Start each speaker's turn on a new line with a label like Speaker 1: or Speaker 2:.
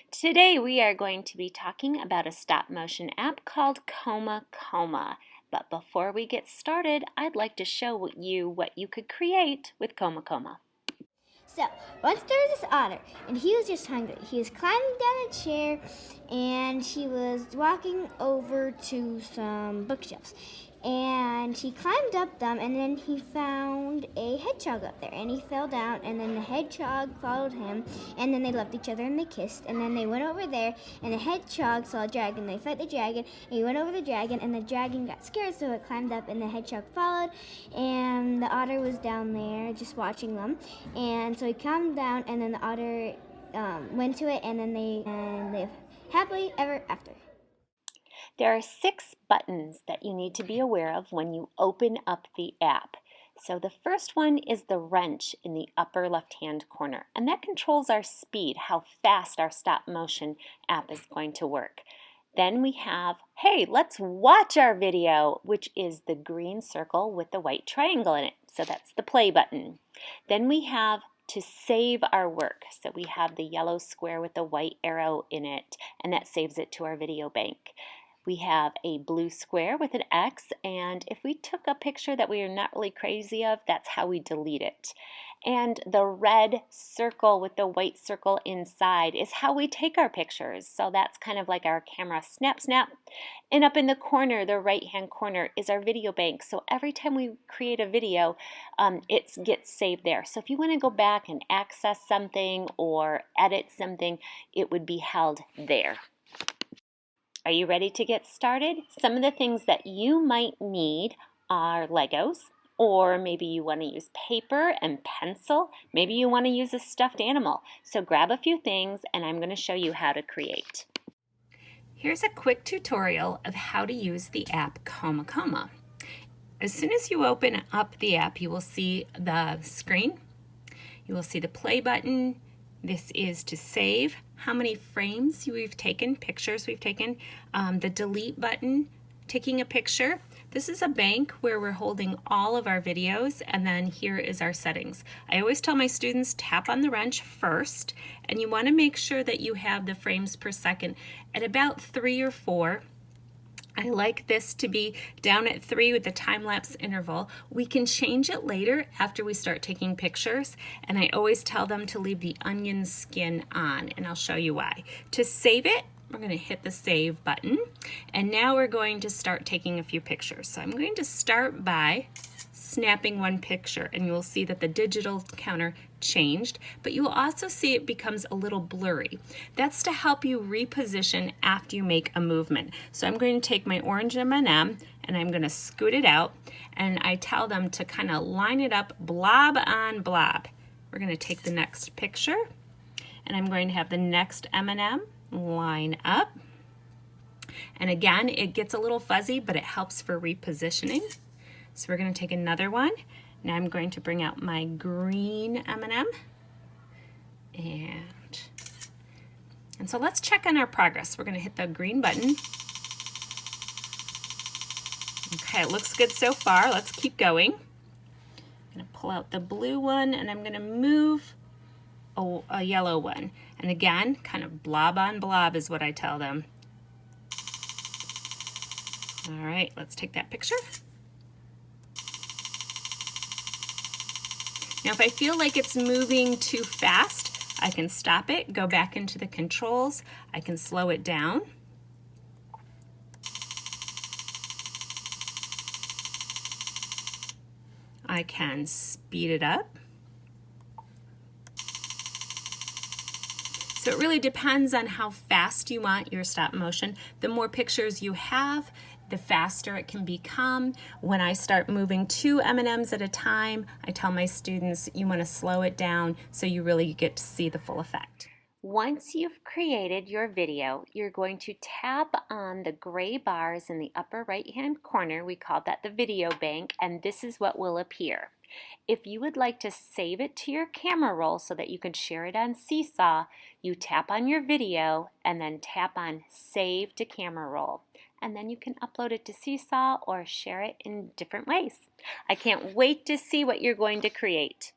Speaker 1: Today we are going to be talking about a stop motion app called Coma Coma. But before we get started, I'd like to show you what you could create with Coma Coma.
Speaker 2: So, once there was this otter, and he was just hungry. He was climbing down a chair, and he was walking over to some bookshelves. And he climbed up them, and then he found a hedgehog up there. And he fell down, and then the hedgehog followed him, and then they loved each other, and they kissed. And then they went over there, and the hedgehog saw a dragon. They fought the dragon, and he went over the dragon, and the dragon got scared, so it climbed up, and the hedgehog followed. And the otter was down there just watching them. And so he calmed down, and then the otter went to it, and then they lived happily ever after.
Speaker 1: There are 6 buttons that you need to be aware of when you open up the app. So the first one is the wrench in the upper left-hand corner, and that controls our speed, how fast our stop motion app is going to work. Then we have, hey, let's watch our video, which is the green circle with the white triangle in it. So that's the play button. Then we have to save our work. So we have the yellow square with the white arrow in it, and that saves it to our video bank. We have a blue square with an X, and if we took a picture that we are not really crazy of, that's how we delete it. And the red circle with the white circle inside is how we take our pictures. So that's kind of like our camera snap, snap. And up in the corner, the right-hand corner, is our video bank. So every time we create a video, it gets saved there. So if you want to go back and access something or edit something, it would be held there. Are you ready to get started? Some of the things that you might need are Legos, or maybe you want to use paper and pencil. Maybe you want to use a stuffed animal. So grab a few things and I'm going to show you how to create. Here's a quick tutorial of how to use the app Coma Coma. As soon as you open up the app, you will see the screen. You will see the play button. This is to save how many frames we've taken, pictures we've taken, the delete button, taking a picture. This is a bank where we're holding all of our videos, and then here is our settings. I always tell my students tap on the wrench first, and you want to make sure that you have the frames per second at about 3 or 4. I like this to be down at 3 with the time-lapse interval. We can change it later after we start taking pictures, and I always tell them to leave the onion skin on, and I'll show you why. To save it, we're going to hit the save button, and now we're going to start taking a few pictures. So I'm going to start by snapping one picture, and you will see that the digital counter changed, but you will also see it becomes a little blurry. That's to help you reposition after you make a movement. So I'm going to take my orange M&M and I'm going to scoot it out, and I tell them to kind of line it up blob on blob. We're going to take the next picture, and I'm going to have the next M&M line up. And again, it gets a little fuzzy, but it helps for repositioning. So we're going to take another one. Now I'm going to bring out my green M&M. And so let's check on our progress. We're going to hit the green button. Okay, it looks good so far. Let's keep going. I'm going to pull out the blue one, and I'm going to move a yellow one. And again, kind of blob on blob is what I tell them. All right, let's take that picture. Now, if I feel like it's moving too fast, I can stop it, go back into the controls. I can slow it down. I can speed it up. So it really depends on how fast you want your stop motion. The more pictures you have, the faster it can become. When I start moving 2 M&Ms at a time, I tell my students you want to slow it down so you really get to see the full effect. Once you've created your video, you're going to tap on the gray bars in the upper right-hand corner. We call that the video bank, and this is what will appear. If you would like to save it to your camera roll so that you can share it on Seesaw, you tap on your video and then tap on Save to Camera Roll. And then you can upload it to Seesaw or share it in different ways. I can't wait to see what you're going to create.